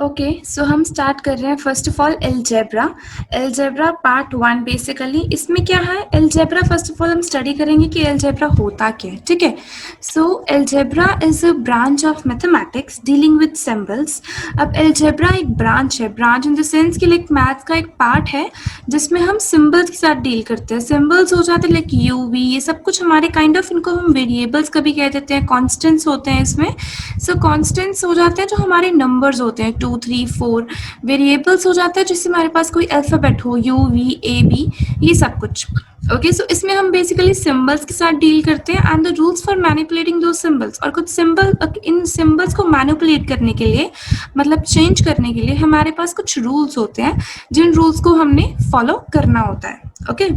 Okay, so हम start कर रहे हैं first of all algebra part 1। Basically इसमें क्या है, एलजेब्रा फर्स्ट ऑफ ऑल हम स्टडी करेंगे कि एलजेब्रा होता क्या है। ठीक है, so algebra is a branch of mathematics dealing with symbols. अब एलजेब्रा एक ब्रांच है, ब्रांच इन द सेंस कि लाइक मैथ्स का एक पार्ट है जिसमें हम सिंबल्स के साथ डील करते हैं। सिंबल्स हो जाते हैं लाइक यू वी, ये सब कुछ हमारे काइंड ऑफ, इनको हम वेरिएबल्स कभी कह देते हैं, कॉन्स्टेंट्स होते हैं इसमें। सो कॉन्स्टेंट्स हो जाते हैं जो हमारे नंबर्स होते हैं 2 3 4। वेरिएबल्स हो जाता है जिससे हमारे पास कोई अल्फ़ाबेट हो, यू वी ए बी, ये सब कुछ। ओके, सो इसमें हम बेसिकली सिंबल्स के साथ डील करते हैं and the rules for manipulating दो सिंबल्स। और कुछ सिंबल, इन सिंबल्स को मैनिपुलेट करने के लिए, मतलब चेंज करने के लिए हमारे पास कुछ रूल्स होते हैं जिन रूल्स को हमने फॉलो करना होता है। ओके,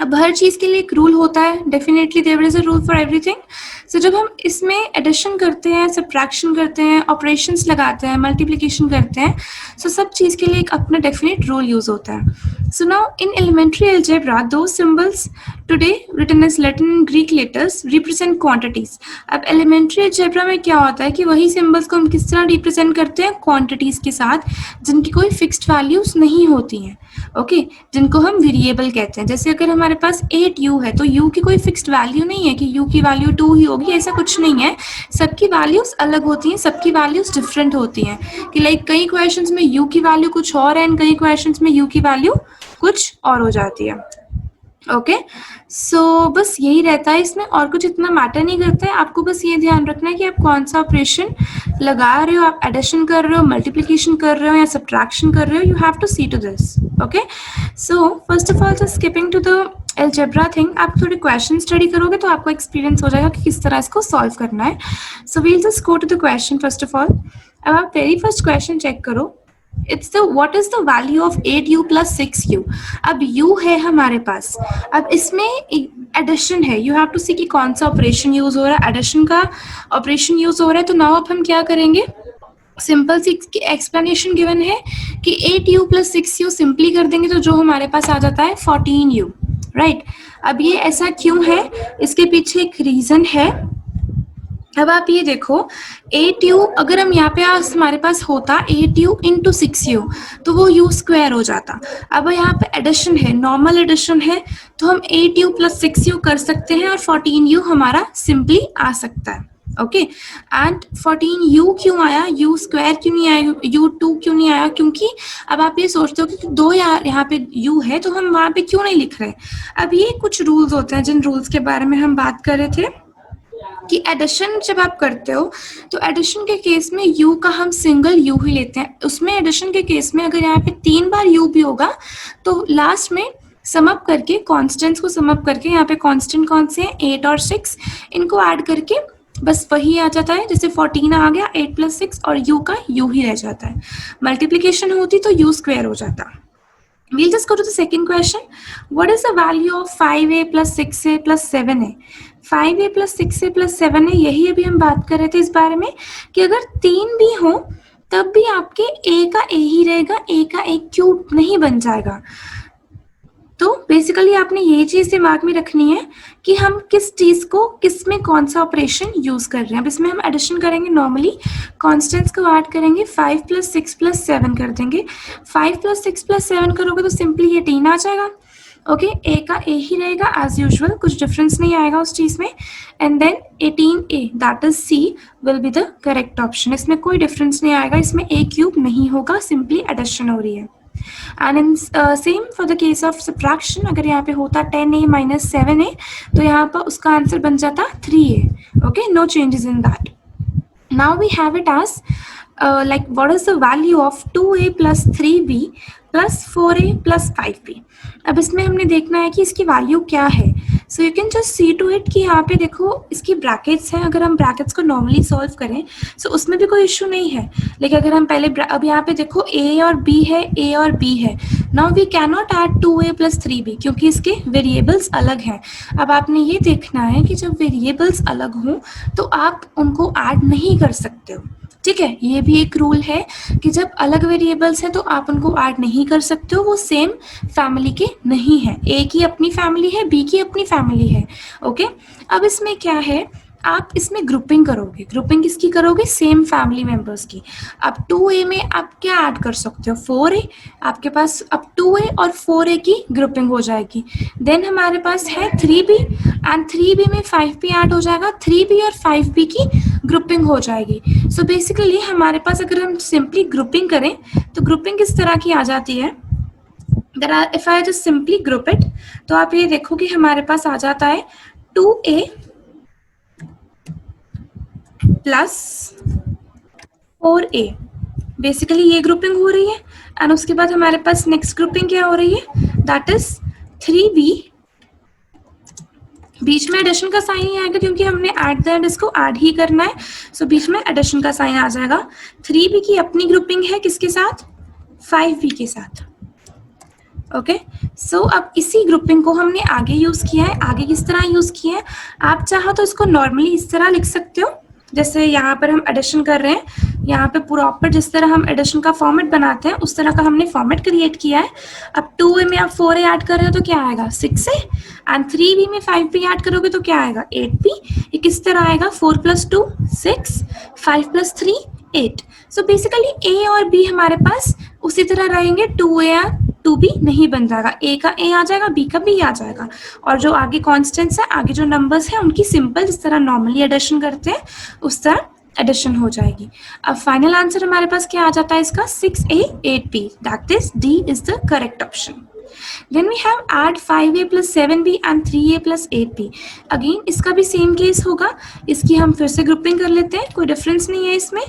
अब हर चीज़ के लिए एक रूल होता है, definitely there is a rule for everything. So जब हम इसमें एडिशन करते हैं, सब्ट्रैक्शन करते हैं, ऑपरेशंस लगाते हैं, मल्टीप्लिकेशन करते हैं, सो सब चीज़ के लिए एक अपना डेफिनेट रूल यूज होता है। So now in elementary algebra those symbols today written as Latin and Greek letters represent quantities. अब एलिमेंट्री अलजेब्रा में क्या होता है कि वही सिंबल्स को हम किस तरह रिप्रेजेंट करते हैं, क्वांटिटीज के साथ जिनकी कोई फिक्स्ड वैल्यूज नहीं होती हैं। ओके, जिनको हम वेरिएबल कहते हैं। जैसे अगर हमारे पास 8u है तो u की कोई फिक्स्ड वैल्यू नहीं है कि u की वैल्यू 2 ही होगी, ऐसा कुछ नहीं है। सबकी वैल्यूज अलग होती हैं, सबकी वैल्यूज डिफरेंट होती हैं। कि लाइक कई क्वेश्चंस में u की वैल्यू कुछ और है एंड कई क्वेश्चंस में u की वैल्यू कुछ और हो जाती है। ओके, सो बस यही रहता है इसमें, और कुछ इतना मैटर नहीं करता है। आपको बस ये ध्यान रखना है कि आप कौन सा ऑपरेशन लगा रहे हो, आप एडिशन कर रहे हो, मल्टीप्लिकेशन कर रहे हो या सब्ट्रैक्शन कर रहे हो। You have to see to this. Okay, so first of all just skipping to the algebra thing, आप थोड़े क्वेश्चन स्टडी करोगे तो आपको एक्सपीरियंस हो जाएगा कि किस तरह इसको सॉल्व करना है। So we'll just go to the question first of all. अब आप वेरी फर्स्ट क्वेश्चन चेक करो। It's the what is the value of 8u plus 6u। अब u है हमारे पास, अब इसमें एडिशन है। यू हैव टू सी कि कौन सा ऑपरेशन यूज हो रहा है, एडिशन का ऑपरेशन यूज हो रहा है। तो नाउ अब हम क्या करेंगे, सिंपल सी एक्सप्लेनेशन गिवन है कि 8u प्लस 6u सिंपली कर देंगे तो जो हमारे पास आ जाता है 14u। राइट, अब ये ऐसा क्यों है, इसके पीछे एक रीजन है। अब आप ये देखो 8u, अगर हम यहाँ पे हमारे पास होता 8u इंटू 6u तो वो u स्क्वायर हो जाता। अब यहाँ पे एडिशन है, नॉर्मल एडिशन है, तो हम 8u प्लस 6u कर सकते हैं और 14u हमारा सिंपली आ सकता है। ओके, एंड 14u क्यों आया, u स्क्वायर क्यों नहीं आया, u2 क्यों नहीं आया, क्योंकि अब आप ये सोचते हो कि दो यहाँ पे u है तो हम वहाँ पे क्यों नहीं लिख रहे। अब ये कुछ रूल्स होते हैं जिन रूल्स के बारे में हम बात कर रहे थे कि एडिशन जब आप करते हो तो एडिशन के केस में u का हम सिंगल u ही लेते हैं। उसमें एडिशन के केस में अगर यहाँ पे 3 बार u भी होगा तो लास्ट में सम अप करके, कॉन्स्टेंट्स को सम अप करके, यहाँ पे कॉन्स्टेंट कौन से हैं 8 और 6, इनको ऐड करके बस वही आ जाता है। जैसे 14 आ गया, 8 प्लस 6 और u का u ही रह जाता है। मल्टीप्लीकेशन होती तो u स्क्वायर हो जाता। We'll just go to the second question. What is the value of 5a plus 6a plus 7a? 5a plus 6a plus 7a, यही अभी हम बात कर रहे थे इस बारे में कि अगर 3 भी हो तब भी आपके a का a ही रहेगा, a का a क्यूब नहीं बन जाएगा। तो बेसिकली आपने ये चीज़ दिमाग में रखनी है कि हम किस चीज़ को, किस में कौन सा ऑपरेशन यूज़ कर रहे हैं। अब इसमें हम एडिशन करेंगे, नॉर्मली कॉन्स्टेंट्स को ऐड करेंगे, 5 प्लस 6 प्लस 7 कर देंगे। 5 प्लस 6 प्लस 7 करोगे तो सिंपली ये 10 आ जाएगा। ओके, ए का ए ही रहेगा एज यूजुअल, कुछ डिफरेंस नहीं आएगा उस चीज़ में। And then 18a, that is C, will be the correct option. इसमें कोई डिफरेंस नहीं आएगा, इसमें a क्यूब नहीं होगा, सिंपली एडिशन हो रही है। And in same for the case of subtraction, अगर यहाँ पे होता 10a माइनस 7a तो यहाँ पर उसका आंसर बन जाता 3a। Okay, no changes in that. Now we have it as like what is the value of 2a plus 3b plus 4a plus 5b। अब इसमें हमने देखना है कि इसकी वैल्यू क्या है। So you can just see to it कि यहाँ पे देखो इसकी ब्रैकेट्स हैं। अगर हम ब्रैकेट्स को नॉर्मली सॉल्व करें सो उसमें भी कोई इशू नहीं है, लेकिन अगर हम पहले अब यहाँ पे देखो a और b है, a और b है। Now we can not add 2a plus 3b क्योंकि इसके वेरिएबल्स अलग हैं। अब आपने ये देखना है कि जब वेरिएबल्स अलग हों तो आप उनको ऐड नहीं कर सकते हो। ठीक है, ये भी एक रूल है कि जब अलग वेरिएबल्स हैं तो आप उनको ऐड नहीं कर सकते हो, वो सेम फैमिली के नहीं है। ए की अपनी फैमिली है, बी की अपनी फैमिली है। ओके, अब इसमें क्या है, आप इसमें ग्रुपिंग करोगे। ग्रुपिंग किसकी करोगे? सेम फैमिली मेंबर्स की। अब 2a में आप क्या ऐड कर सकते हो? 4a। आपके पास अब 2a और 4a की ग्रुपिंग हो जाएगी। देन हमारे पास है 3b एंड 3b में 5b ऐड हो जाएगा। 3b और 5b की ग्रुपिंग हो जाएगी। सो बेसिकली हमारे पास अगर हम सिंपली ग्रुपिंग करें तो ग्रुपिंग किस तरह की आ जाती है? If I just simply group it, तो आप ये देखो कि हमारे पास आ जाता है 2a प्लस 4a। बेसिकली ये ग्रुपिंग हो रही है एंड उसके बाद हमारे पास नेक्स्ट ग्रुपिंग क्या हो रही है? That is 3b। बीच में एडिशन का साइन ही आएगा क्योंकि हमने एट द एंड इसको ऐड ही करना है। सो बीच में एडिशन का साइन आ जाएगा। 3b की अपनी ग्रुपिंग है किसके साथ? 5b के साथ। ओके सो अब इसी ग्रुपिंग को हमने आगे यूज किया है। आगे किस तरह यूज किया है? आप चाहो तो इसको नॉर्मली इस तरह लिख सकते हो, जैसे यहाँ पर हम एडिशन कर रहे हैं, यहाँ पे प्रॉपर जिस तरह हम एडिशन का फॉर्मेट बनाते हैं उस तरह का हमने फॉर्मेट क्रिएट किया है। अब 2a में आप 4a ऐड कर रहे हो तो क्या आएगा? 6a एंड 3b में 5b ऐड करोगे तो क्या आएगा? 8b। ये किस तरह आएगा? 4 + 2 6, 5 + 3 8। सो बेसिकली a और b हमारे पास उसी तरह रहेंगे। 2a 2b नहीं बन जाएगा, a का a आ जाएगा, b का b आ जाएगा, और जो आगे कॉन्स्टेंट्स है, आगे जो नंबर्स हैं उनकी सिंपल जिस तरह नॉर्मली एडिशन करते हैं उस तरह एडिशन हो जाएगी। अब फाइनल आंसर हमारे पास क्या आ जाता है इसका? 6a 8b। That is d is the correct option. Then we have add 5a plus 7b and 3a plus 8b। Again इसका भी सेम केस होगा। इसकी हम फिर से ग्रुपिंग कर लेते हैं, कोई डिफरेंस नहीं है इसमें।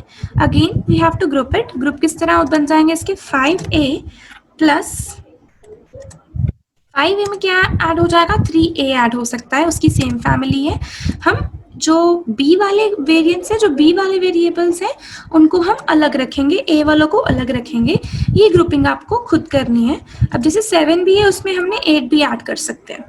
Again we have to group it. Group किस तरह बन जाएंगे इसके? 5a प्लस 5a में क्या ऐड हो जाएगा? 3a ऐड हो सकता है, उसकी सेम फैमिली है। हम जो b वाले वेरिएंट्स हैं, जो b वाले वेरिएबल्स हैं, उनको हम अलग रखेंगे, a वालों को अलग रखेंगे। ये ग्रुपिंग आपको खुद करनी है। अब जैसे 7b है उसमें हमने 8b ऐड कर सकते हैं।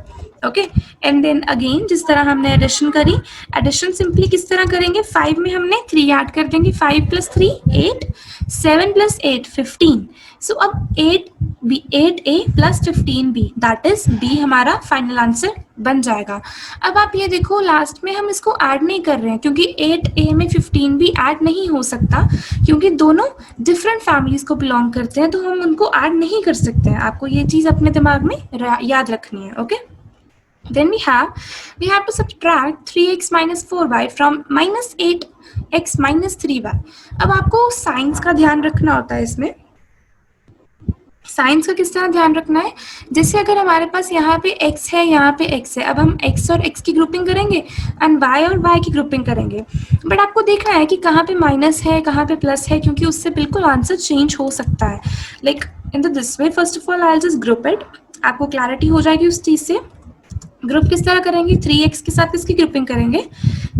ओके एंड देन अगेन जिस तरह हमने एडिशन करी, एडिशन सिंपली किस तरह करेंगे? 5 में हमने 3 ऐड कर देंगे। 5 + 3 8, 7 + 8 15। सो अब 8a plus 15b, that is b हमारा फाइनल आंसर बन जाएगा। अब आप ये देखो लास्ट में हम इसको ऐड नहीं कर रहे हैं क्योंकि 8a में 15b ऐड नहीं हो सकता क्योंकि दोनों डिफरेंट फैमिलीज को बिलोंग करते हैं, तो हम उनको ऐड नहीं कर सकते हैं। आपको ये चीज अपने दिमाग में याद रखनी है। Okay Then we have to subtract 3x minus 4y from minus 8x minus 3y। अब आपको साइंस का ध्यान रखना होता है इसमें। साइंस का किस तरह ध्यान रखना है? जैसे अगर हमारे पास यहाँ पे x है, यहाँ पे x है, अब हम x और x की ग्रुपिंग करेंगे एंड y और y की ग्रुपिंग करेंगे, बट आपको देखना है कि कहाँ पे माइनस है, कहाँ पे प्लस है, क्योंकि उससे बिल्कुल आंसर चेंज हो सकता है। Like in the this way, first of all I just group it, आपको क्लैरिटी हो जाएगी उस चीज से। ग्रुप किस तरह करेंगे? 3x के साथ किसकी ग्रुपिंग करेंगे?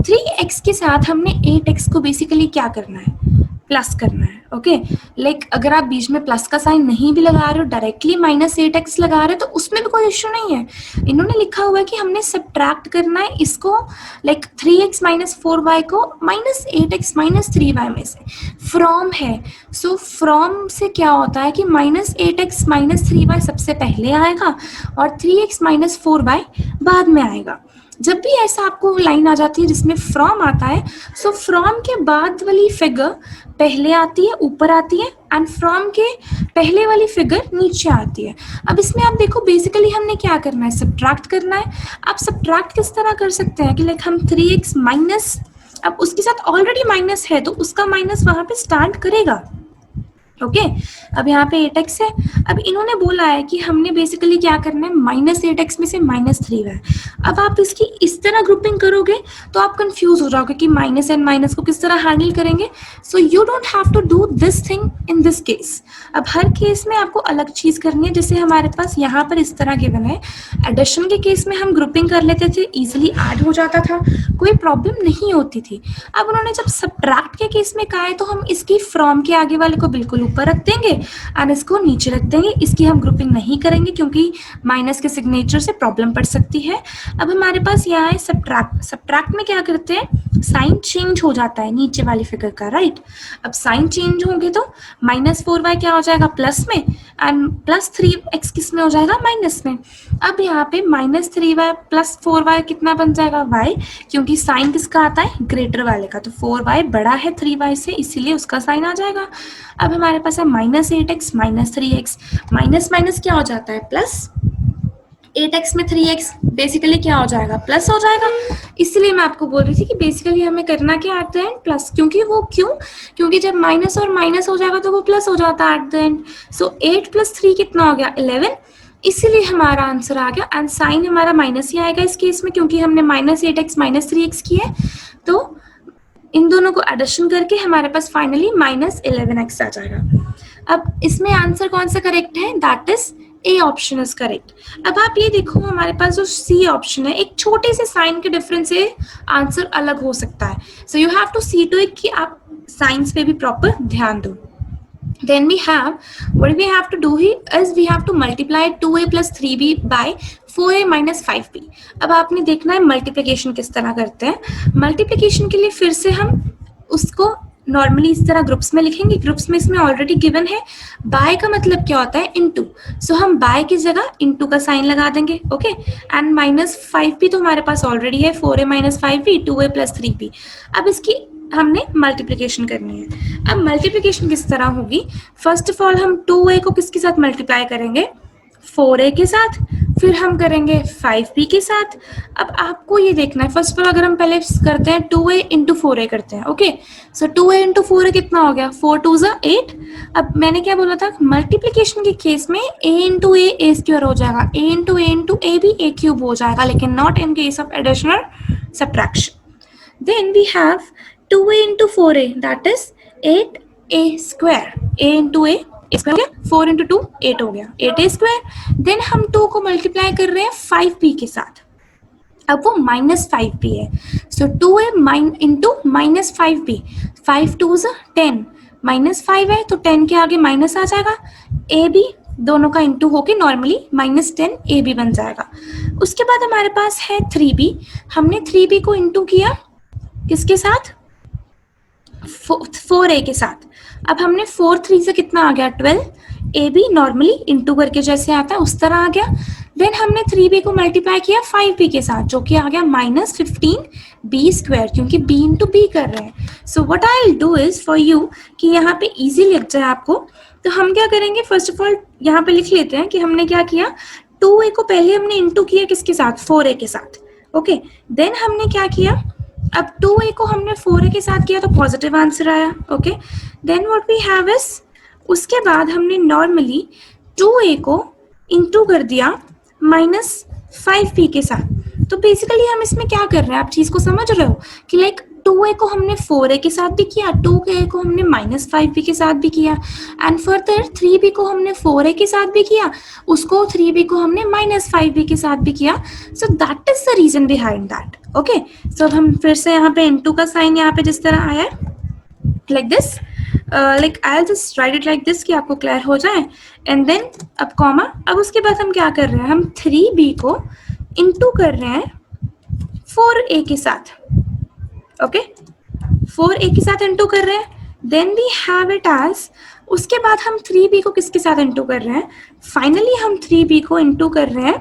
3x के साथ हमने 8x को बेसिकली क्या करना है? प्लस करना है। ओके लाइक अगर आप बीच में प्लस का साइन नहीं भी लगा रहे हो, डायरेक्टली -8x लगा रहे हो, तो उसमें भी कोई इश्यू नहीं है। इन्होंने लिखा हुआ है कि हमने सब्ट्रैक्ट करना है इसको, लाइक 3x - 4y को -8x - 3y में से। फ्रॉम है, सो फ्रॉम से क्या होता है कि -8x - 3y सबसे पहले आएगा और 3x - 4y बाद में आएगा। जब भी ऐसा आपको लाइन आ जाती है जिसमें फ्रॉम आता है, सो फ्रॉम के बाद वाली फिगर पहले आती है, ऊपर आती है, एंड फ्रॉम के पहले वाली फिगर नीचे आती है। अब इसमें आप देखो बेसिकली हमने क्या करना है? सब्ट्रैक्ट करना है। आप सब्ट्रैक्ट किस तरह कर सकते हैं कि लाइक हम 3x माइनस, अब उसके साथ ऑलरेडी माइनस है तो उसका माइनस वहां पे स्टार्ट करेगा। ओके अब यहाँ पे 8x है। अब इन्होंने बोला है कि हमने बेसिकली क्या करना है? -8x में से -3y। अब आप इसकी इस तरह ग्रुपिंग करोगे तो आप कंफ्यूज हो जाओगे कि माइनस एंड माइनस को किस तरह हैंडल करेंगे। So you don't have to do this thing in this case. अब हर केस में आपको अलग चीज करनी है। जैसे हमारे पास यहाँ पर इस तरह गिवन है, एडिशन के केस में हम ग्रुपिंग कर लेते थे, इजिली ऐड हो जाता था, कोई प्रॉब्लम नहीं होती थी। अब उन्होंने जब सब्ट्रैक्ट के केस में कहा है तो हम इसकी फ्रॉम के आगे वाले को बिल्कुल ऊपर रख देंगे एंड इसको नीचे रख देंगे। इसकी हम ग्रुपिंग नहीं करेंगे क्योंकि माइनस के सिग्नेचर से प्रॉब्लम पड़ सकती है। अब हमारे पास यहाँ है सब्ट्रैक्ट। सब्ट्रैक्ट में क्या करते हैं, साइन चेंज हो जाता है नीचे वाली फिगर का, राइट। अब साइन चेंज होंगे तो -4y क्या हो जाएगा प्लस में एंड +3x किस में हो जाएगा माइनस में। अब यहाँ पे -3y + 4y कितना बन जाएगा y, क्योंकि साइन किसका आता है ग्रेटर वाले का, तो 4y बड़ा है 3y से इसीलिए उसका साइन आ जाएगा। अब हमारे पास है -8x -3x, माइनस माइनस क्या हो जाता है प्लस, 8x में 3x बेसिकली क्या हो जाएगा प्लस हो जाएगा। इसलिए मैं आपको बोल रही थी कि बेसिकली हमें करना क्या एट द एंड प्लस, क्योंकि वो क्योंकि जब माइनस और माइनस हो जाएगा तो वो प्लस हो जाता है एट द एंड। सो 8 + 3 कितना हो गया 11, इसीलिए हमारा आंसर आ गया एंड साइन हमारा माइनस ही आएगा इस केस में, क्योंकि हमने -8x -3x किया है। तो इन दोनों को एडिशन करके हमारे पास फाइनली -11x आ जाएगा। अब इसमें आंसर कौन सा करेक्ट है, that is A option is correct. अब आप ये देखो हमारे पास जो सी ऑप्शन है, एक छोटे से साइन के डिफरेंस से आंसर अलग हो सकता है। So you have to see to it कि आप साइंस पे भी प्रॉपर ध्यान दो। Then we have, what we have to do here is we have to multiply 2a + 3b by 4a - 5b। अब आपने देखना है मल्टीप्लिकेशन किस तरह करते हैं। मल्टीप्लिकेशन के लिए फिर से हम उसको नॉर्मली इस तरह ग्रुप्स में लिखेंगे। ग्रुप्स में इसमें ऑलरेडी गिवन है, बाय का मतलब क्या होता है इनटू, सो हम बाय की जगह इनटू का साइन लगा देंगे, ओके। एंड -5b तो हमारे पास ऑलरेडी है, 4a - 5b 2a + 3b। अब इसकी हमने मल्टीप्लिकेशन करनी है। अब मल्टीप्लिकेशन किस तरह होगी, फर्स्ट ऑफ ऑल हम 2a को किसके साथ मल्टीप्लाई करेंगे 4a के साथ, फिर हम करेंगे 5b के साथ। अब आपको ये देखना है, फर्स्ट ऑफ ऑल अगर हम पहले करते हैं 2a × 4a करते हैं, ओके। सो 2a × 4a कितना हो गया 4 2 = 8। अब मैंने क्या बोला था, मल्टीप्लिकेशन के केस में a × a A² हो जाएगा, a × a भी a³ हो जाएगा, लेकिन not in case of additional subtraction. Then we have 2a × 4a that is 8a², a × a A² हो गया, 4 × 2 8 हो गया, 8a²। देन हम 2 को मल्टीप्लाई कर रहे हैं 5b के साथ, अब वो -5b है। सो 2a × -5b, 5 2 = 10, -5 है तो 10 के आगे माइनस आ जाएगा, a b दोनों का इंटू होके नॉर्मली -10 ab बन जाएगा। उसके बाद हमारे पास है 3b, हमने 3b को इंटू किया किसके साथ 4a के साथ। अब हमने 4 3 से कितना आ गया 12, a b नॉर्मली इंटू करके जैसे आता है उस तरह आ गया। देन हमने 3b को मल्टीप्लाई किया 5b के साथ, जो कि आ गया -15b², क्योंकि b × b कर रहे हैं। So what I will do is for you कि यहाँ पे इजी लग जाए आपको, तो हम क्या करेंगे फर्स्ट ऑफ ऑल यहाँ पे लिख लेते हैं कि हमने क्या किया, 2a को पहले हमने इंटू किया किसके साथ 4a के साथ, ओके। देन हमने क्या किया, अब 2a को हमने 4a के साथ किया तो पॉजिटिव आंसर आया, okay. Then what we have is, उसके बाद हमने नॉर्मली 2a को इंटू कर दिया -5b के साथ। तो बेसिकली हम इसमें क्या कर रहे हैं, आप चीज को समझ रहे हो कि लाइक 2a को हमने 4a के साथ भी किया, 2a को हमने -5b के साथ भी किया, एंड फर्दर 3b को हमने 4a के साथ भी किया, उसको 3b को हमने -5b के साथ भी किया। So that is the reason behind that, okay. So हम फिर से यहाँ पे इनटू का साइन यहाँ पे जिस तरह आया है like this, like I will just write it like this कि आपको क्लियर हो जाए। एंड देन अब कॉमा, अब उसके बाद हम क्या कर रहे हैं, हम 3b को इंटू कर रहे हैं 4a के साथ, ओके 4a के साथ इंटू कर रहे हैं। Then we have it as, उसके बाद हम 3b को किसके साथ इंटू कर रहे हैं, फाइनली हम 3b को इंटू कर रहे हैं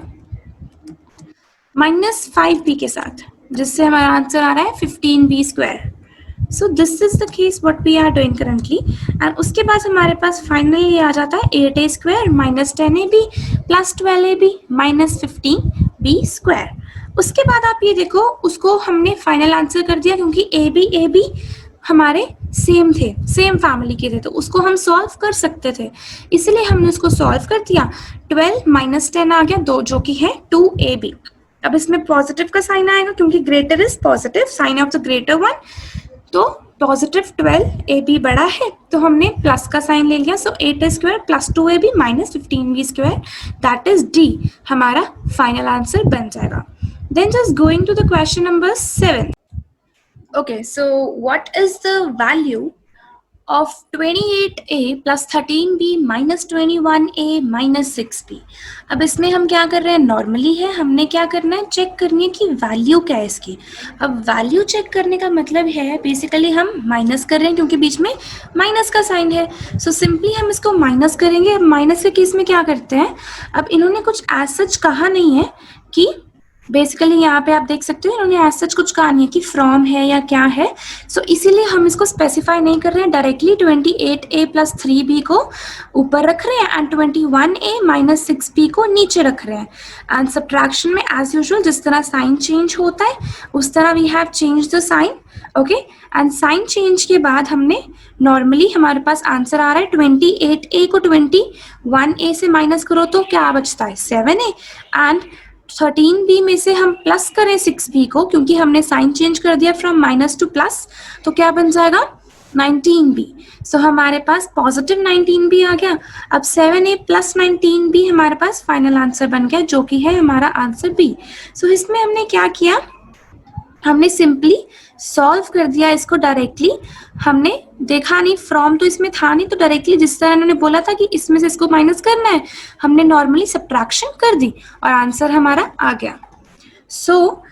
-5b के साथ, जिससे हमारा आंसर आ रहा है 15b²। So this is the case what we are doing currently. And उसके बाद हमारे पास फाइनली ये आ जाता है 8a² -10ab + 12ab -15b²। उसके बाद आप ये देखो, उसको हमने फाइनल आंसर कर दिया क्योंकि a b हमारे सेम थे, सेम फैमिली के थे, तो उसको हम सॉल्व कर सकते थे, इसलिए हमने उसको सॉल्व कर दिया। 12 - 10 आ गया, दो जो कि है 2ab। अब इसमें पॉजिटिव का साइन आएगा क्योंकि greater is positive, sign of the greater one, तो पॉजिटिव 12ab बड़ा है तो हमने प्लस का साइन ले लिया। सो 8a² + 2ab -15b², that is D हमारा फाइनल आंसर बन जाएगा। Then just going to the question number 7. Okay, so what is the value of 28a plus 13b minus 21a minus 6b। अब इसमें हम क्या कर रहे हैं, नॉर्मली है, हमने क्या करना है, चेक करनी है कि वैल्यू क्या है इसकी। अब वैल्यू चेक करने का मतलब है बेसिकली हम माइनस कर रहे हैं क्योंकि बीच में माइनस का साइन है, सो सिंपली हम इसको माइनस करेंगे। अब माइनस के केस में क्या करते हैं, अब इन्होंने कुछ एज सच कहा नहीं है कि बेसिकली यहाँ पे आप देख सकते हो इन्होंने एज सच कुछ कहा नहीं है कि फ्रॉम है या क्या है, सो इसीलिए हम इसको स्पेसिफाई नहीं कर रहे हैं, डायरेक्टली 28a प्लस 3b को ऊपर रख रहे हैं एंड 21a माइनस 6b को नीचे रख रहे हैं। एंड सब्ट्रैक्शन में एज यूजुअल जिस तरह साइन चेंज होता है उस तरह we have change the sign, okay. And sign change के बाद हमने नॉर्मली हमारे पास आंसर आ रहा है 28a को 21a से माइनस करो तो क्या बचता है 7a, एंड 13b में से हम प्लस करें 6b को क्योंकि हमने साइन चेंज कर दिया फ्रॉम माइनस टू प्लस, तो क्या बन जाएगा 19b। सो हमारे पास पॉजिटिव 19b आ गया। अब 7a प्लस 19b हमारे पास फाइनल आंसर बन गया जो कि है हमारा आंसर b। सो इसमें हमने क्या किया, हमने सिंपली सॉल्व कर दिया इसको डायरेक्टली, हमने देखा नहीं फ्रॉम तो इसमें था नहीं, तो डायरेक्टली जिस तरह इन्होंने बोला था कि इसमें से इसको माइनस करना है हमने नॉर्मली सब्ट्रैक्शन कर दी और आंसर हमारा आ गया। सो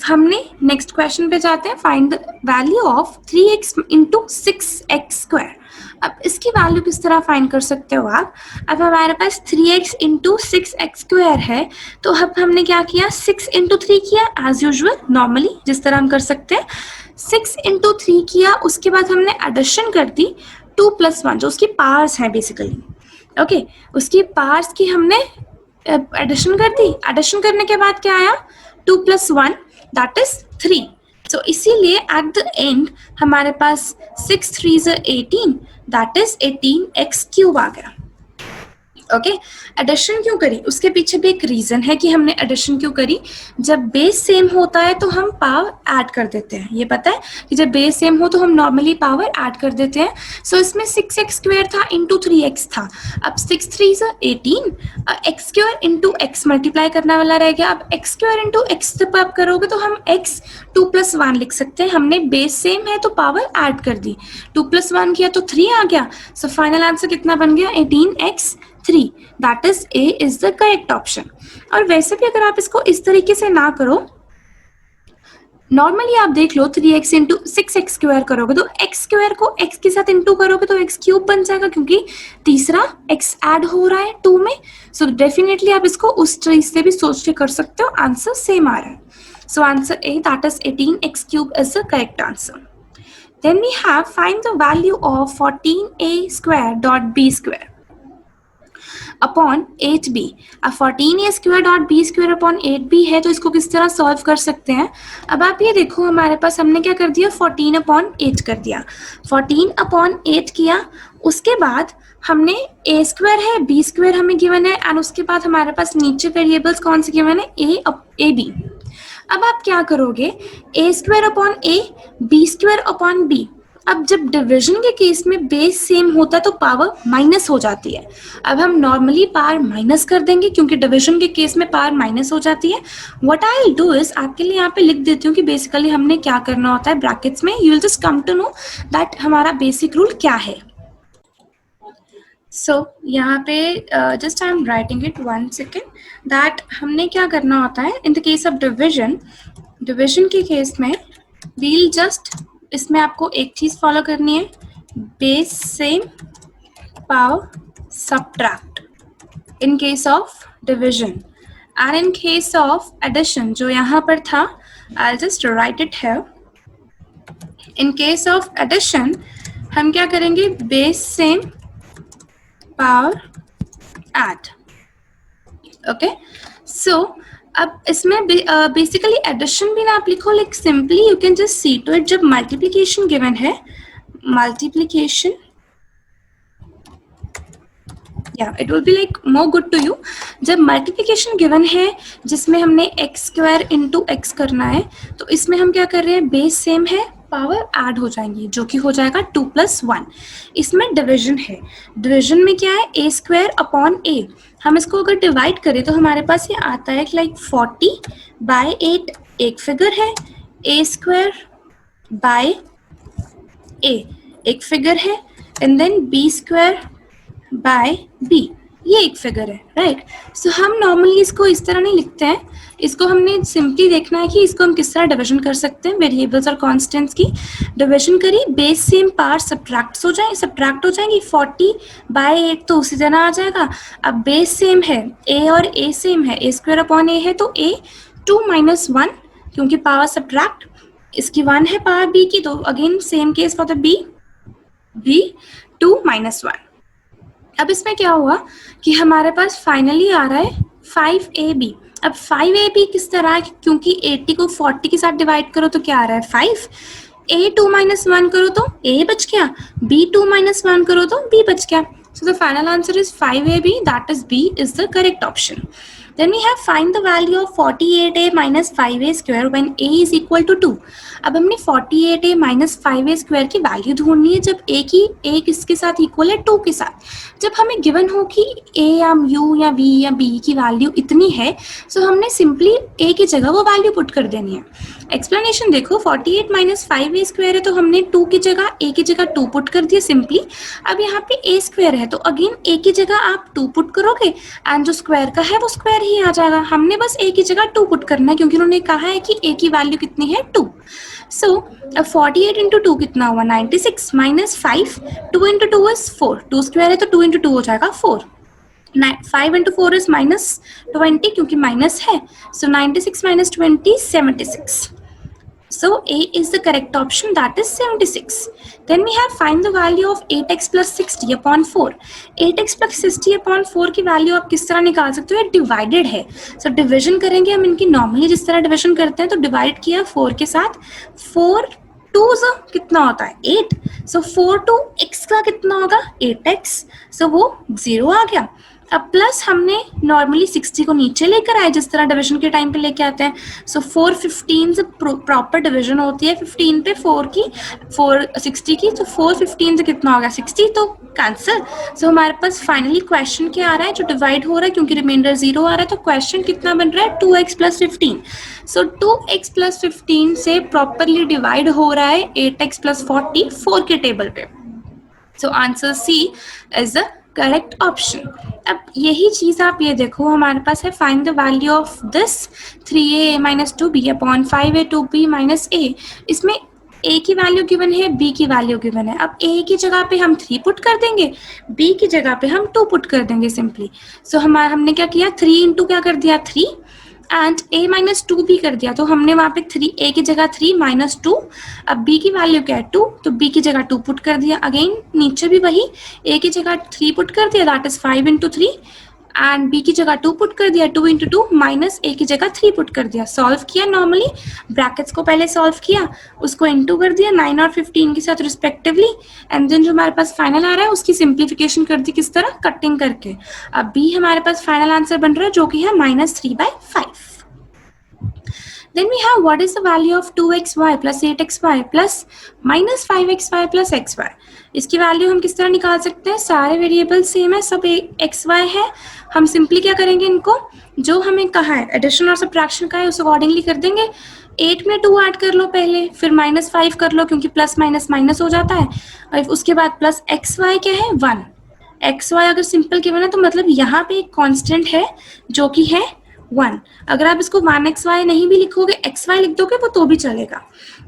हमने नेक्स्ट क्वेश्चन पे जाते हैं, find the value of 3x into 6x square. अब इसकी वैल्यू किस तरह फाइंड कर सकते हो आप, अब हमारे पास 3x इंटू 6x स्क्वायर है, तो अब हमने क्या किया 6 इंटू 3 किया एज यूजुअल नॉर्मली जिस तरह हम कर सकते हैं, 6 इंटू 3 किया, उसके बाद हमने एडिशन कर दी 2 प्लस 1 जो उसकी पावर्स हैं बेसिकली, ओके। उसकी पावर्स की हमने एडिशन कर दी, एडिशन करने के बाद क्या आया 2 प्लस 1 दैट इज 3। सो इसीलिए एट द एंड हमारे पास 6 3 18 दैट इज 18x क्यूब आ गया, ओके। एडिशन क्यों करी, उसके पीछे भी एक रीजन है कि हमने एडिशन क्यों करी। जब बेस सेम होता है तो हम पावर ऐड कर देते हैं, ये पता है कि जब बेस सेम हो तो हम नॉर्मली पावर ऐड कर देते हैं। सो इसमें 6x स्क्वायर था इंटू 3x था, अब 6 3 18 x square into x multiply करने वाला रह गया। अब x स्क्वायर इंटू x जब आप करोगे तो हम x 2 प्लस 1 लिख सकते हैं, हमने बेस सेम है तो पावर ऐड कर दी, 2 प्लस 1 किया तो 3 आ गया। सो फाइनल आंसर कितना बन गया 18x 3, that is a is the correct option. और वैसे भी अगर आप इसको इस तरीके से ना करो, नॉर्मली आप देख लो 3x इंटू 6x स्क्वायर करोगे तो x स्क्वायर को x के साथ इंटू करोगे तो x क्यूब बन जाएगा क्योंकि तीसरा x ऐड हो रहा है 2 में। सो डेफिनेटली आप इसको उस तरीके से भी सोच के कर सकते हो, आंसर सेम आ रहा है। So answer A that is 18x cube is the correct answer. Then we have find the value of 14a square dot b square upon 8b। अब 14a square dot b square upon 8b है तो इसको किस तरह solve कर सकते हैं। अब आप ये देखो हमारे पास हमने क्या कर दिया 14 अपॉन 8 कर दिया, 14 अपॉन 8 किया, उसके बाद हमने a स्क्वायर है b स्क्वायर हमें गिवन है एंड उसके बाद हमारे पास नीचे वेरिएबल्स कौन से गिवन है a b। अब आप क्या करोगे a square upon a b square upon b। अब जब डिवीजन के केस में बेस सेम होता है तो पावर माइनस हो जाती है, अब हम नॉर्मली पावर माइनस कर देंगे क्योंकि डिवीजन के केस में पावर माइनस हो जाती है। What I will do is आपके लिए यहाँ पे लिख देती हूँ कि बेसिकली हमने क्या करना होता है ब्रैकेट्स में, you will just come to know that हमारा बेसिक रूल क्या है। सो यहाँ पे just I am writing it 1 second, that हमने क्या करना होता है in the case of division के केस में वील जस्ट इसमें आपको एक चीज फॉलो करनी है, base same power subtract in case of division and in case of addition जो यहाँ पर था I just write it here. In case of addition हम क्या करेंगे base same power add, okay. So अब इसमें बेसिकली एडिशन भी ना आप लिखो, like simply you can just see to it. जब मल्टीप्लिकेशन गिवन है, मल्टीप्लिकेशन या it will be like more good to you. जब मल्टीप्लिकेशन गिवन है जिसमें हमने x स्क्वायर इंटू एक्स करना है तो इसमें हम क्या कर रहे हैं बेस सेम है पावर ऐड हो जाएंगी जो कि हो जाएगा 2 प्लस 1। इसमें डिवीजन है, डिवीजन में क्या है a स्क्वायर अपॉन a। हम इसको अगर डिवाइड करें तो हमारे पास ये आता है लाइक 40/8 एक फिगर है, a स्क्वायर बाय a एक फिगर है, and then B square by B, ये एक फिगर है, राइट। सो हम नॉर्मली इसको इस तरह नहीं लिखते हैं, इसको हमने सिंपली देखना है कि इसको हम किस तरह डिवीजन कर सकते हैं। वेरिएबल्स और कांस्टेंट्स की डिवीजन करी, बेस सेम पार्ट सब्ट्रैक्ट हो जाएंगी, 40/8 तो उसी तरह आ जाएगा। अब बेस सेम है, ए और ए सेम है, ए स्क्वायर अपॉन ए है, तो ए 2 - 1 क्योंकि पावर सब्ट्रैक्ट, इसकी 1 है पावर बी की, तो again same case for the B 2 - 1। अब इसमें क्या हुआ कि हमारे पास फाइनली आ रहा है 5ab। अब 5ab किस तरह है, क्योंकि 80 को 40 के साथ डिवाइड करो तो क्या आ रहा है 5, a 2 - 1 करो तो a बच गया, b 2 - 1 करो तो b बच गया। So the final answer is 5ab, that is B is the correct option. Then we have find the value of 48a minus 5a square when a is equal to 2. अब हमने 48a minus 5a square की value ढूंढनी है जब a किसके साथ equal है 2 के साथ। जब हमें गिवन हो कि a या u या v या b की वैल्यू इतनी है, सो हमने सिंपली a की जगह वो वैल्यू पुट कर देनी है। एक्सप्लेनेशन देखो, 48 minus 5a square है तो हमने 2 की जगह a की जगह 2 पुट कर दिया सिंपली। अब यहाँ पे a स्क्वायर है तो अगेन a की जगह आप 2 पुट करोगे एंड जो स्क्वायर का है वो स्क्वायर ही आ जाएगा। हमने बस a की जगह 2 पुट करना है क्योंकि उन्होंने कहा है कि a की वैल्यू कितनी है 2। सो 48 into 2 कितना हुआ 96 minus 5, 2 into 2 is 4, 2 स्क्वायर है तो 2 into 2 हो जाएगा 4, 5 into 4 is minus 20 क्योंकि माइनस है, so 96 minus 20 76. So A is the correct option, that is 76. Then we have find the value of 8x plus 60 upon 4. 8x plus 60 upon 4 की value आप किस तरह निकाल सकते हो, ये डिवाइडेड है। So डिविजन करेंगे हम इनकी नॉर्मली जिस तरह डिविजन करते हैं, तो डिवाइड किया 4 के साथ, 4 2s कितना होता है 8, so 4 to x का कितना होगा 8x, so वो 0 आ गया। अब प्लस हमने नॉर्मली 60 को नीचे लेकर आए जिस तरह डिवीजन के टाइम पे लेके आते हैं, सो 4 15 से प्रॉपर डिवीजन होती है 15 पे 4 की 4 60 की, तो 4 15 से कितना हो गया 60, तो कैंसिल। सो हमारे पास फाइनली क्वेश्चन क्या आ रहा है, जो डिवाइड हो रहा है क्योंकि रिमाइंडर 0 आ रहा है, तो क्वेश्चन कितना बन रहा है 2x plus 15। सो 2x plus 15 से प्रॉपरली डिवाइड हो रहा है 8x plus 40 4 के टेबल पे। So answer C is the correct option. अब यही चीज आप ये देखो, हमारे पास है find the value of this 3a minus 2b upon 5a 2b minus a। इसमें a की वैल्यू गिवन है, b की वैल्यू गिवन है। अब a की जगह पे हम 3 पुट कर देंगे, b की जगह पे हम 2 पुट कर देंगे सिंपली। सो हमने क्या किया 3 इंटू क्या कर दिया 3 एंड a माइनस 2 भी कर दिया, तो हमने वहाँ पे 3 a की जगह 3 माइनस 2, अब b की वैल्यू क्या है 2, तो b की जगह 2 पुट कर दिया। अगेन नीचे भी वही a की जगह 3 पुट कर दिया, that is 5 into 3 and b की जगह 2 पुट कर दिया, 2 इंटू 2 माइनस a की जगह 3 पुट कर दिया। सॉल्व किया नॉर्मली, ब्रैकेट्स को पहले सॉल्व किया, उसको इंटू कर दिया 9 और 15 के साथ रिस्पेक्टिवली, एंड देन जो हमारे पास फाइनल आ रहा है उसकी सिंप्लीफिकेशन कर दी किस तरह, कटिंग करके। अब b हमारे पास फाइनल आंसर बन रहा है जो कि है -3/5। Then we have what is the value of 2xy plus 8xy plus minus 5xy plus xy। इसकी वैल्यू हम किस तरह निकाल सकते हैं, सारे वेरिएबल सेम है, सब xy है। हम सिंपली क्या करेंगे, इनको जो हमें कहा है एडिशन और सब्ट्रैक्शन का है उस अकॉर्डिंगली कर देंगे। 8 में 2 ऐड कर लो पहले, फिर -5 कर लो क्योंकि प्लस माइनस माइनस हो जाता है, और उसके बाद प्लस xy क्या है 1। xy अगर सिंपल गिवन है तो मतलब यहाँ पे एक कांस्टेंट है जो कि है 1। अगर आप इसको 1xy नहीं भी लिखोगे, xy लिख दोगे वो तो भी चलेगा।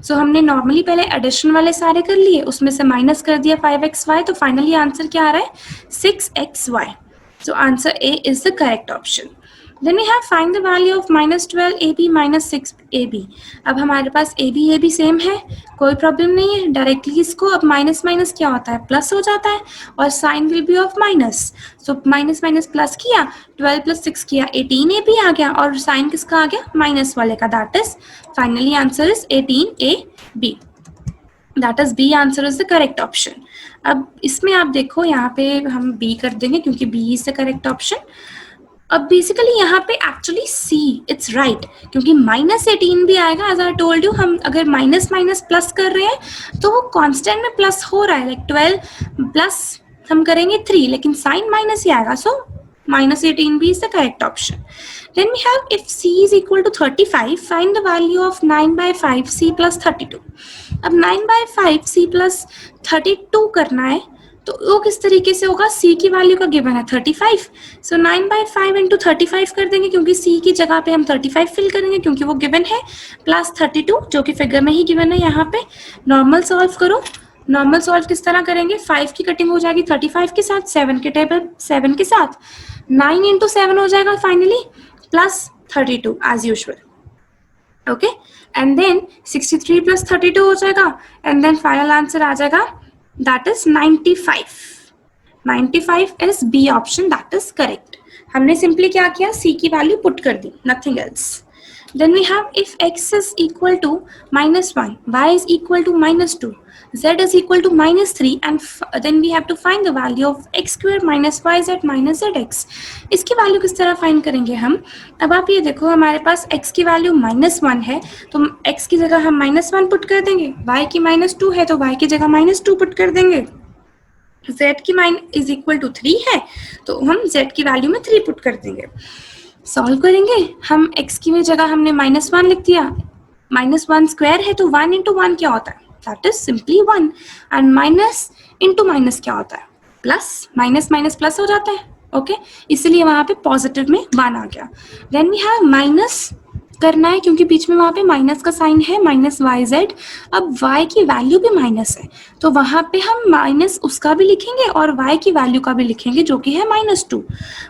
सो हमने नॉर्मली पहले एडिशन वाले सारे कर लिए, उसमें से माइनस कर दिया 5xy, तो फाइनली आंसर क्या आ रहा है 6xy। So answer A is the correct option. Then we have find the value of -12ab minus 6ab। अब हमारे पास ab सेम है, कोई प्रॉब्लम नहीं है, डायरेक्टली इसको अब माइनस माइनस क्या होता है प्लस हो जाता है, और sign will be of minus. So minus minus plus किया, 12 plus 6 किया, 18ab आ गया, और साइन किसका आ गया माइनस वाले का, that is finally answer is 18ab, that is B answer is the correct option. अब इसमें आप देखो यहाँ पे हम बी कर देंगे क्योंकि B is the correct option. अब बेसिकली यहाँ पे एक्चुअली सी इट्स राइट, क्योंकि -18 भी आएगा, एज आई टोल्ड यू। हम अगर माइनस माइनस प्लस कर रहे हैं तो वो कांस्टेंट में प्लस हो रहा है, लाइक 12 प्लस हम करेंगे 3, लेकिन साइन माइनस ही आएगा, सो -18 भी is the correct option. Then we have if c is equal to 35, find the value of 9/5 c plus 32। अब 9/5 c plus 32 करना है, तो वो किस तरीके से होगा, c की वैल्यू का गिवन है 35, सो 9/5 इंटू 35 कर देंगे क्योंकि c की जगह पे हम 35 फिल करेंगे क्योंकि वो गिवन है, प्लस 32 जो कि फिगर में ही गिवन है यहाँ पे। नॉर्मल सॉल्व करो, नॉर्मल सॉल्व किस तरह करेंगे, 5 की कटिंग हो जाएगी 35 के साथ, 7 के टेबल 7 के साथ, 9 इंटू 7 हो जाएगा finally, plus 32 as usual, okay, and then 63 plus 32 हो जाएगा, एंड देन फाइनल आंसर आ जाएगा that is 95. 95 is B option, that is correct. हमने सिंपली क्या किया, सी की वैल्यू पुट कर दी, nothing else. Then we have if x is equal to -1, y is equal to -2, z is equal to -3 and then we have to find the value of x square minus yz minus zx. इसकी value किस तरह find करेंगे हम, अब आप ये देखो हमारे पास x की वैल्यू -1 है तो x की जगह हम -1 पुट कर देंगे, y की -2 है तो y की जगह -2 पुट कर देंगे, z की इज इक्वल टू 3 है तो हम z की वैल्यू में 3 पुट कर देंगे। सॉल्व करेंगे हम, x की जगह हमने -1 लिख दिया, -1 स्क्वायर है तो 1 इंटू 1 क्या होता है, that is simply 1, and minus into minus क्या होता है, प्लस, माइनस माइनस प्लस हो जाता है, ओके, इसलिए वहां पे पॉजिटिव में 1 आ गया। देन वी हैव माइनस करना है क्योंकि बीच में वहां पे माइनस का साइन है, -yz, अब y की वैल्यू भी माइनस है तो वहां पे हम माइनस उसका भी लिखेंगे और y की वैल्यू का भी लिखेंगे जो कि है -2।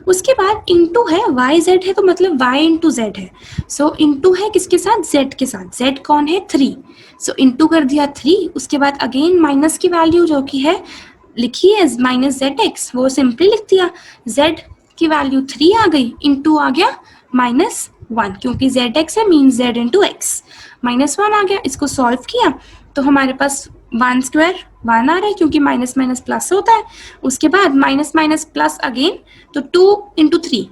उसके बाद इंटू है, yz है तो मतलब y इंटू z है, सो इंटू है किसके साथ, z के साथ, z कौन है 3, सो इंटू कर दिया 3, उसके बाद अगेन माइनस की वैल्यू जो कि है लिखी है -zx, वो सिंपली लिख दिया, z की वैल्यू 3 आ गई, इंटू आ गया -1 क्योंकि zx है मीन z इंटू एक्स, -1 आ गया, इसको सॉल्व किया तो हमारे पास 1 स्क्वायर 1 आ रहा है क्योंकि माइनस माइनस प्लस होता है, उसके बाद माइनस माइनस प्लस अगेन तो 2 into 3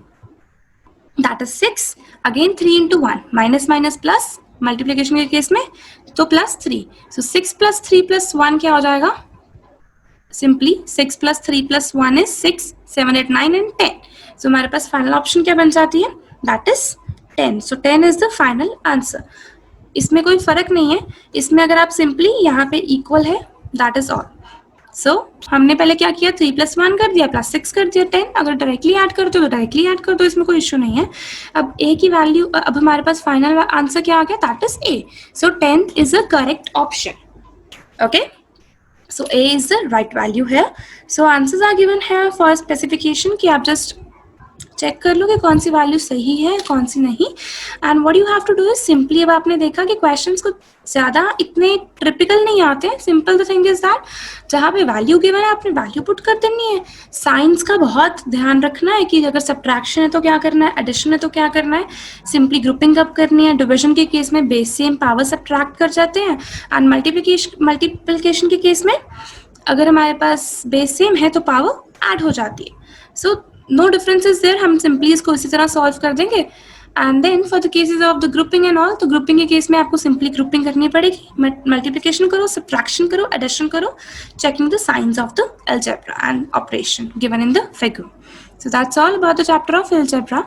that is 6, again 3 into 1, minus minus plus multiplication के केस में तो +3, सो 6 + 3 + 1 क्या हो जाएगा, सिंपली 6 + 3 + 1 इज 6, 7 8 9 एंड 10, सो हमारे पास फाइनल ऑप्शन क्या बन जाती है, that is 10, so 10 is the final answer. इसमें कोई फर्क नहीं है, इसमें अगर आप सिंपली यहाँ पे इक्वल है दैट इज ऑल। सो हमने पहले क्या किया, 3 + 1 कर दिया, +6 कर दिया, 10, अगर डायरेक्टली ऐड कर दो तो डायरेक्टली ऐड कर दो, इसमें कोई इश्यू नहीं है। अब a की वैल्यू, अब हमारे पास फाइनल आंसर क्या आ गया, that is a, so 10 is the correct option, okay, so a is the right value here, so answers are given here for specification कि आप just चेक कर लो कि कौन सी वैल्यू सही है कौन सी नहीं, and what you have to do is simply, अब आपने देखा कि क्वेश्चंस को ज़्यादा इतने ट्रिपिकल नहीं आते हैं, simple the thing is that जहाँ पे वैल्यू गिवन है आपने वैल्यू पुट कर देनी है। साइंस का बहुत ध्यान रखना है कि अगर सब्ट्रैक्शन है तो क्या करना है, एडिशन है तो क्या करना है, सिंपली ग्रुपिंग अप करनी है, डिविजन के केस में बेस सेम पावर सब्ट्रैक्ट कर जाते हैं, एंड मल्टीप्लिकेशन के केस में अगर हमारे पास बेस सेम है तो पावर ऐड हो जाती है, so no difference is there, हम सिंपली इसको इसी तरह सॉल्व कर देंगे। And then for the cases of the grouping and all, तो ग्रुपिंग के केस में आपको सिंपली ग्रुपिंग करनी पड़ेगी, मल्टीप्लिकेशन करो, सब्ट्रैक्शन करो, एडिशन करो, checking the science of the algebra and operation given in the figure. So that's all about the chapter of algebra.